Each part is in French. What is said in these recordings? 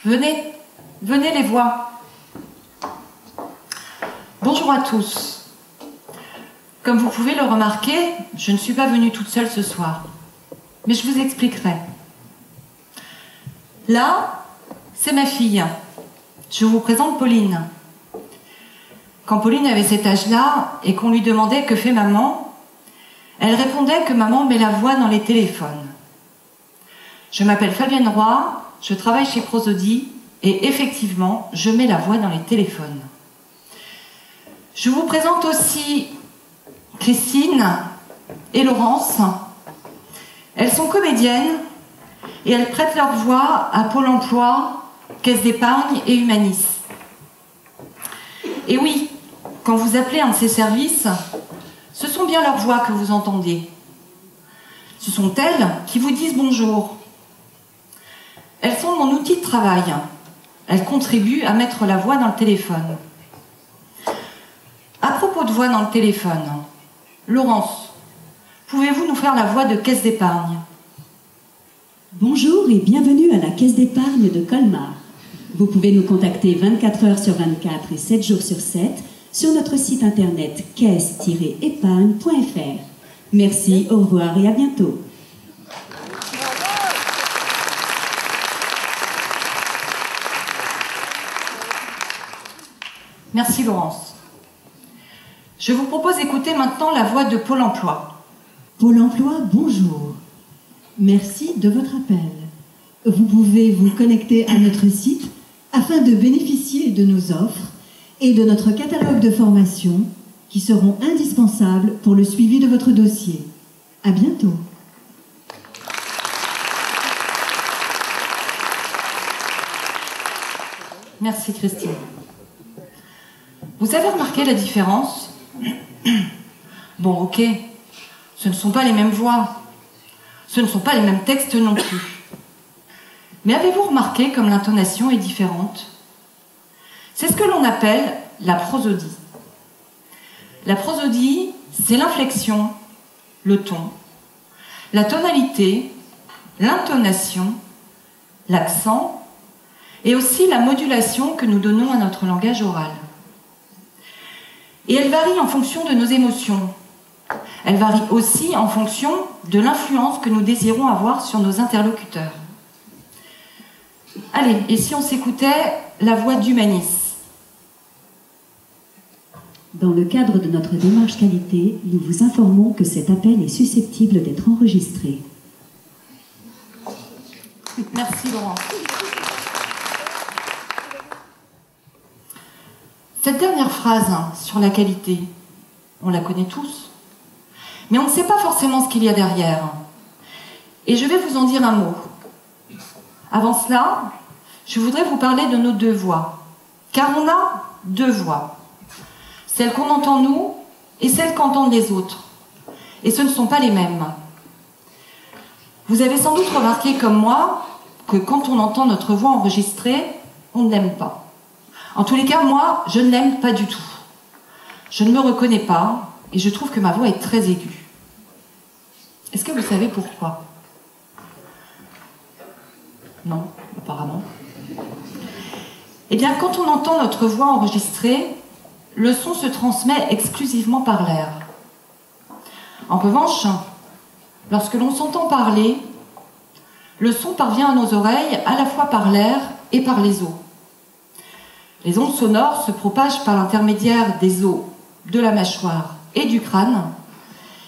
Venez, venez les voix. Bonjour à tous. Comme vous pouvez le remarquer, je ne suis pas venue toute seule ce soir. Mais je vous expliquerai. Là, c'est ma fille. Je vous présente Pauline. Quand Pauline avait cet âge-là et qu'on lui demandait « Que fait maman ?», elle répondait que maman met la voix dans les téléphones. Je m'appelle Fabienne Roy, je travaille chez Prosodie et effectivement, je mets la voix dans les téléphones. Je vous présente aussi Christine et Laurence. Elles sont comédiennes et elles prêtent leur voix à Pôle emploi, Caisse d'épargne et Humanis. Et oui, quand vous appelez un de ces services, ce sont bien leurs voix que vous entendez. Ce sont elles qui vous disent bonjour. Elles sont mon outil de travail. Elles contribuent à mettre la voix dans le téléphone. À propos de voix dans le téléphone, Laurence, pouvez-vous nous faire la voix de Caisse d'épargne ? Bonjour et bienvenue à la Caisse d'épargne de Colmar. Vous pouvez nous contacter 24 heures sur 24 et 7 jours sur 7 sur notre site internet caisse-épargne.fr. Merci, au revoir et à bientôt. Merci Laurence. Je vous propose d'écouter maintenant la voix de Pôle emploi. Pôle emploi, bonjour. Merci de votre appel. Vous pouvez vous connecter à notre site afin de bénéficier de nos offres et de notre catalogue de formations qui seront indispensables pour le suivi de votre dossier. À bientôt. Merci Christine. Vous avez remarqué la différence ? Bon, ok, ce ne sont pas les mêmes voix, ce ne sont pas les mêmes textes non plus. Mais avez-vous remarqué comme l'intonation est différente ? C'est ce que l'on appelle la prosodie. La prosodie, c'est l'inflexion, le ton, la tonalité, l'intonation, l'accent et aussi la modulation que nous donnons à notre langage oral. Et elle varie en fonction de nos émotions. Elle varie aussi en fonction de l'influence que nous désirons avoir sur nos interlocuteurs. Allez, et si on s'écoutait la voix d'Humanis ? Dans le cadre de notre démarche qualité, nous vous informons que cet appel est susceptible d'être enregistré. Merci Laurent. Cette dernière phrase sur la qualité, on la connaît tous, mais on ne sait pas forcément ce qu'il y a derrière. Et je vais vous en dire un mot. Avant cela, je voudrais vous parler de nos deux voix, car on a deux voix, celle qu'on entend nous et celle qu'entendent les autres. Et ce ne sont pas les mêmes. Vous avez sans doute remarqué comme moi que quand on entend notre voix enregistrée, on ne l'aime pas. En tous les cas, moi, je ne l'aime pas du tout. Je ne me reconnais pas et je trouve que ma voix est très aiguë. Est-ce que vous savez pourquoi ? Non, apparemment. Eh bien, quand on entend notre voix enregistrée, le son se transmet exclusivement par l'air. En revanche, lorsque l'on s'entend parler, le son parvient à nos oreilles à la fois par l'air et par les os. Les ondes sonores se propagent par l'intermédiaire des os, de la mâchoire et du crâne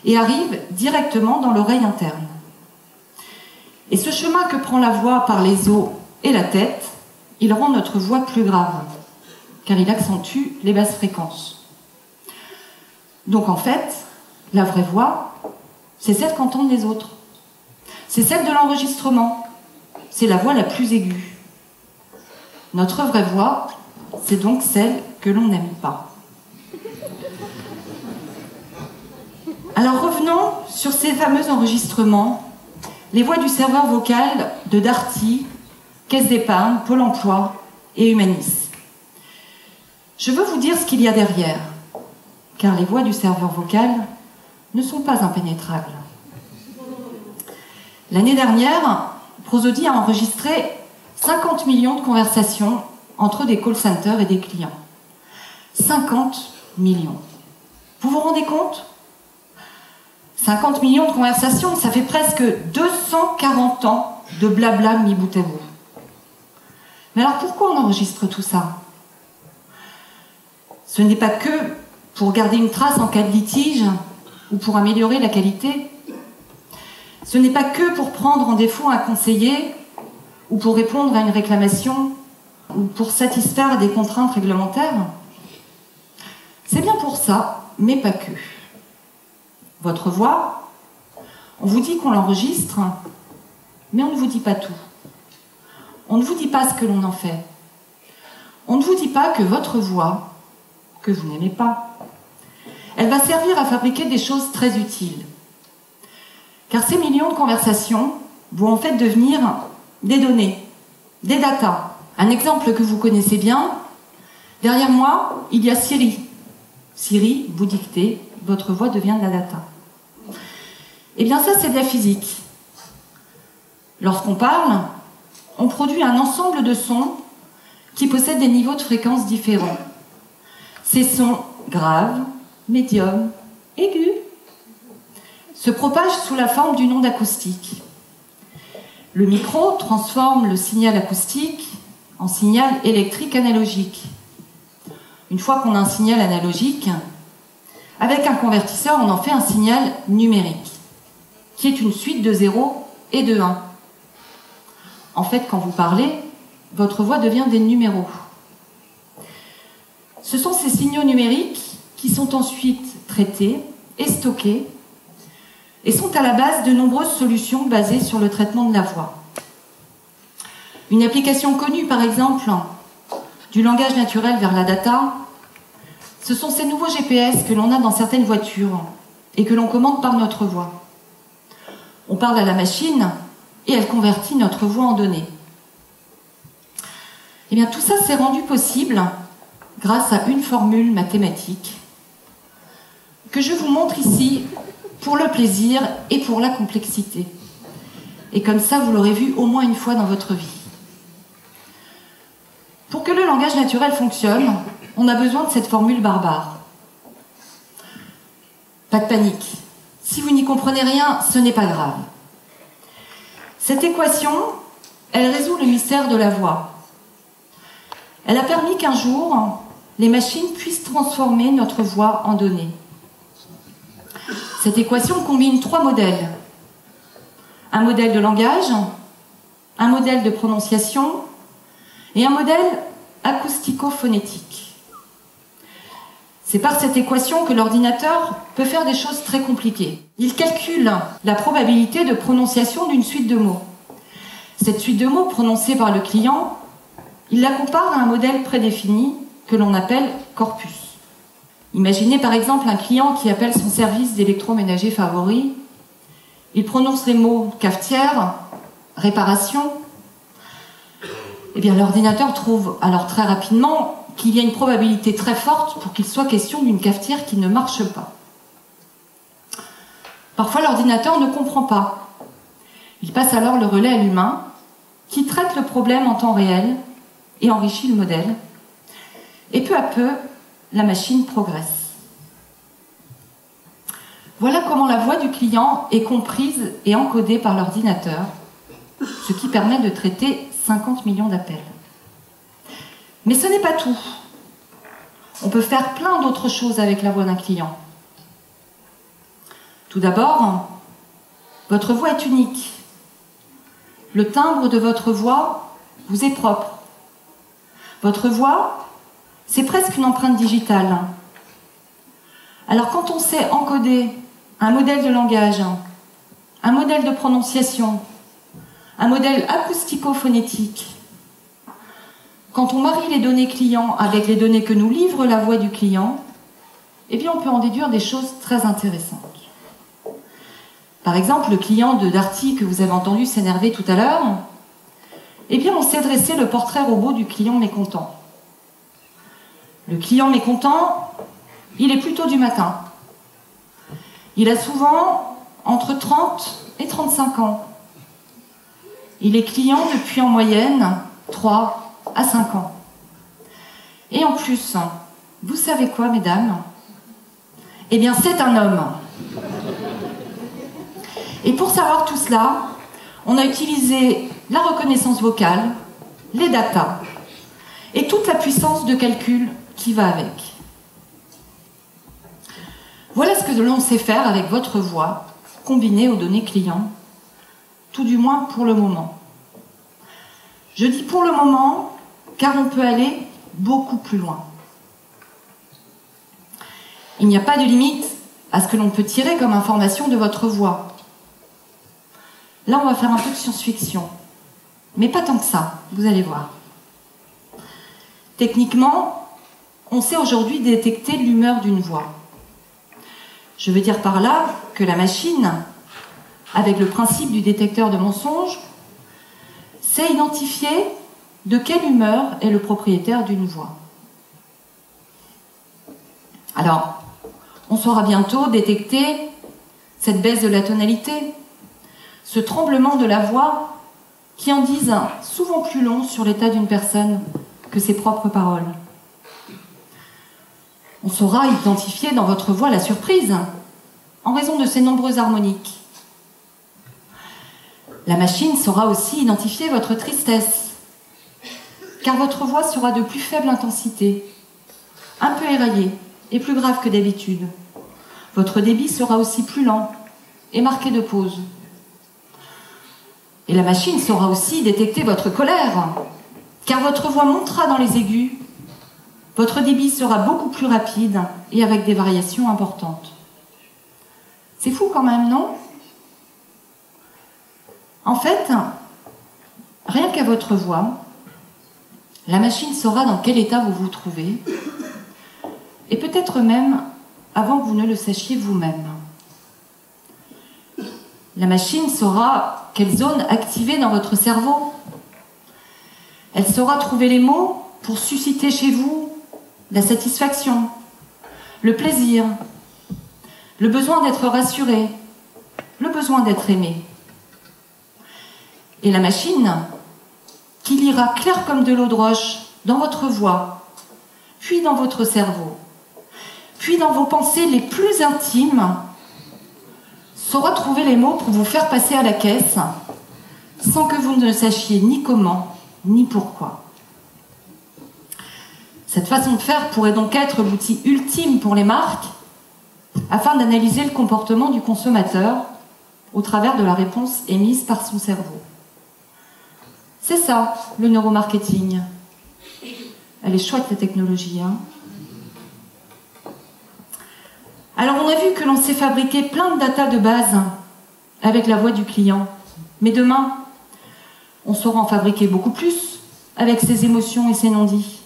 et arrivent directement dans l'oreille interne. Et ce chemin que prend la voix par les os et la tête, il rend notre voix plus grave, car il accentue les basses fréquences. Donc en fait, la vraie voix, c'est celle qu'entendent les autres. C'est celle de l'enregistrement. C'est la voix la plus aiguë. Notre vraie voix, c'est donc celle que l'on n'aime pas. Alors revenons sur ces fameux enregistrements, les voix du serveur vocal de Darty, Caisse d'épargne, Pôle emploi et Humanis. Je veux vous dire ce qu'il y a derrière, car les voix du serveur vocal ne sont pas impénétrables. L'année dernière, Prosodie a enregistré 50 millions de conversations entre des call centers et des clients. 50 millions. Vous vous rendez compte ? 50 millions de conversations, ça fait presque 240 ans de blabla mis bout à bout. Mais alors pourquoi on enregistre tout ça ? Ce n'est pas que pour garder une trace en cas de litige ou pour améliorer la qualité. Ce n'est pas que pour prendre en défaut un conseiller ou pour répondre à une réclamation ou pour satisfaire des contraintes réglementaires. C'est bien pour ça, mais pas que. Votre voix, on vous dit qu'on l'enregistre, mais on ne vous dit pas tout. On ne vous dit pas ce que l'on en fait. On ne vous dit pas que votre voix, que vous n'aimez pas, elle va servir à fabriquer des choses très utiles. Car ces millions de conversations vont en fait devenir des données, des datas. Un exemple que vous connaissez bien, derrière moi, il y a Siri. Siri, vous dictez, votre voix devient de la data. Eh bien ça, c'est de la physique. Lorsqu'on parle, on produit un ensemble de sons qui possèdent des niveaux de fréquence différents. Ces sons graves, médiums, aigus se propagent sous la forme d'une onde acoustique. Le micro transforme le signal acoustique en signal électrique analogique. Une fois qu'on a un signal analogique, avec un convertisseur, on en fait un signal numérique, qui est une suite de 0 et de 1. En fait, quand vous parlez, votre voix devient des numéros. Ce sont ces signaux numériques qui sont ensuite traités et stockés et sont à la base de nombreuses solutions basées sur le traitement de la voix. Une application connue, par exemple, du langage naturel vers la data, ce sont ces nouveaux GPS que l'on a dans certaines voitures et que l'on commande par notre voix. On parle à la machine et elle convertit notre voix en données. Eh bien, tout ça s'est rendu possible grâce à une formule mathématique que je vous montre ici pour le plaisir et pour la complexité. Et comme ça, vous l'aurez vu au moins une fois dans votre vie. Pour que le langage naturel fonctionne, on a besoin de cette formule barbare. Pas de panique. Si vous n'y comprenez rien, ce n'est pas grave. Cette équation, elle résout le mystère de la voix. Elle a permis qu'un jour, les machines puissent transformer notre voix en données. Cette équation combine 3 modèles. Un modèle de langage, un modèle de prononciation et un modèle acoustico-phonétique. C'est par cette équation que l'ordinateur peut faire des choses très compliquées. Il calcule la probabilité de prononciation d'une suite de mots. Cette suite de mots prononcée par le client, il la compare à un modèle prédéfini que l'on appelle corpus. Imaginez par exemple un client qui appelle son service d'électroménager favori. Il prononce les mots cafetière, réparation. Eh bien, l'ordinateur trouve alors très rapidement qu'il y a une probabilité très forte pour qu'il soit question d'une cafetière qui ne marche pas. Parfois, l'ordinateur ne comprend pas. Il passe alors le relais à l'humain, qui traite le problème en temps réel et enrichit le modèle. Et peu à peu, la machine progresse. Voilà comment la voix du client est comprise et encodée par l'ordinateur, ce qui permet de traiter 50 millions d'appels. Mais ce n'est pas tout. On peut faire plein d'autres choses avec la voix d'un client. Tout d'abord, votre voix est unique. Le timbre de votre voix vous est propre. Votre voix, c'est presque une empreinte digitale. Alors quand on sait encoder un modèle de langage, un modèle de prononciation, un modèle acoustico-phonétique, quand on marie les données clients avec les données que nous livre la voix du client, eh bien on peut en déduire des choses très intéressantes. Par exemple, le client de Darty que vous avez entendu s'énerver tout à l'heure, eh bien on sait dresser le portrait robot du client mécontent. Le client mécontent, il est plutôt du matin. Il a souvent entre 30 et 35 ans. Il est client depuis en moyenne 3 à 5 ans. Et en plus, vous savez quoi, mesdames? Eh bien, c'est un homme. Et pour savoir tout cela, on a utilisé la reconnaissance vocale, les datas et toute la puissance de calcul qui va avec. Voilà ce que l'on sait faire avec votre voix, combinée aux données clients, tout du moins pour le moment. Je dis pour le moment, car on peut aller beaucoup plus loin. Il n'y a pas de limite à ce que l'on peut tirer comme information de votre voix. Là, on va faire un peu de science-fiction, mais pas tant que ça, vous allez voir. Techniquement, on sait aujourd'hui détecter l'humeur d'une voix. Je veux dire par là que la machine, avec le principe du détecteur de mensonges, sait identifier de quelle humeur est le propriétaire d'une voix. Alors, on saura bientôt détecter cette baisse de la tonalité, ce tremblement de la voix qui en disent souvent plus long sur l'état d'une personne que ses propres paroles. On saura identifier dans votre voix la surprise en raison de ses nombreuses harmoniques. La machine saura aussi identifier votre tristesse, car votre voix sera de plus faible intensité, un peu éraillée et plus grave que d'habitude. Votre débit sera aussi plus lent et marqué de pauses. Et la machine saura aussi détecter votre colère, car votre voix montera dans les aigus. Votre débit sera beaucoup plus rapide et avec des variations importantes. C'est fou quand même, non? En fait, rien qu'à votre voix, la machine saura dans quel état vous vous trouvez, et peut-être même avant que vous ne le sachiez vous-même. La machine saura quelle zone activer dans votre cerveau. Elle saura trouver les mots pour susciter chez vous la satisfaction, le plaisir, le besoin d'être rassuré, le besoin d'être aimé. Et la machine, qui lira clair comme de l'eau de roche dans votre voix, puis dans votre cerveau, puis dans vos pensées les plus intimes, saura trouver les mots pour vous faire passer à la caisse sans que vous ne sachiez ni comment, ni pourquoi. Cette façon de faire pourrait donc être l'outil ultime pour les marques afin d'analyser le comportement du consommateur au travers de la réponse émise par son cerveau. C'est ça, le neuromarketing. Elle est chouette, la technologie, hein ? Alors, on a vu que l'on sait fabriquer plein de data de base avec la voix du client. Mais demain, on saura en fabriquer beaucoup plus avec ses émotions et ses non-dits.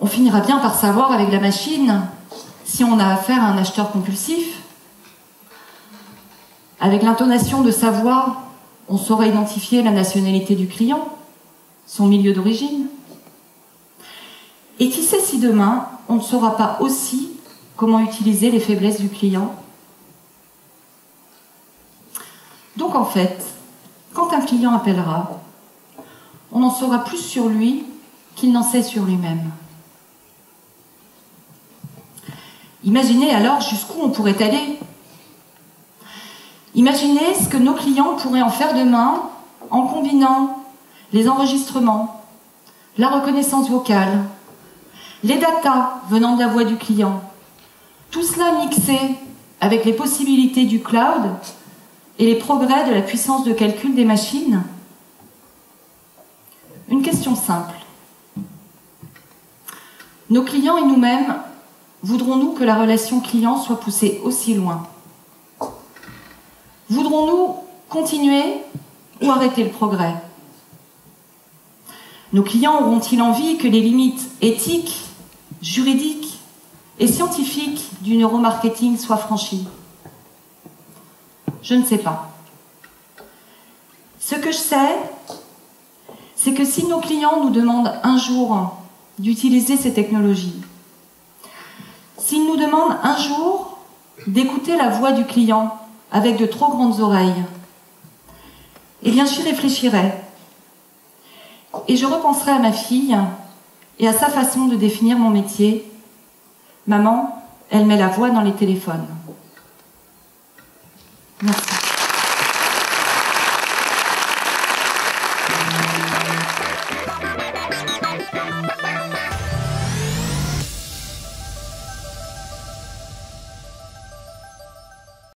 On finira bien par savoir avec la machine si on a affaire à un acheteur compulsif. Avec l'intonation de sa voix, on saura identifier la nationalité du client, son milieu d'origine. Et qui sait si demain, on ne saura pas aussi comment utiliser les faiblesses du client. Donc en fait, quand un client appellera, on en saura plus sur lui qu'il n'en sait sur lui-même. Imaginez alors jusqu'où on pourrait aller. Imaginez ce que nos clients pourraient en faire demain en combinant les enregistrements, la reconnaissance vocale, les datas venant de la voix du client, tout cela mixé avec les possibilités du cloud et les progrès de la puissance de calcul des machines. Une question simple. Nos clients et nous-mêmes, voudrons-nous que la relation client soit poussée aussi loin? Voudrons-nous continuer ou arrêter le progrès? Nos clients auront-ils envie que les limites éthiques, juridiques et scientifiques du neuromarketing soient franchies? Je ne sais pas. Ce que je sais, c'est que si nos clients nous demandent un jour d'utiliser ces technologies, s'ils nous demandent un jour d'écouter la voix du client avec de trop grandes oreilles, eh bien j'y réfléchirai et je repenserai à ma fille et à sa façon de définir mon métier. Maman, elle met la voix dans les téléphones. Merci.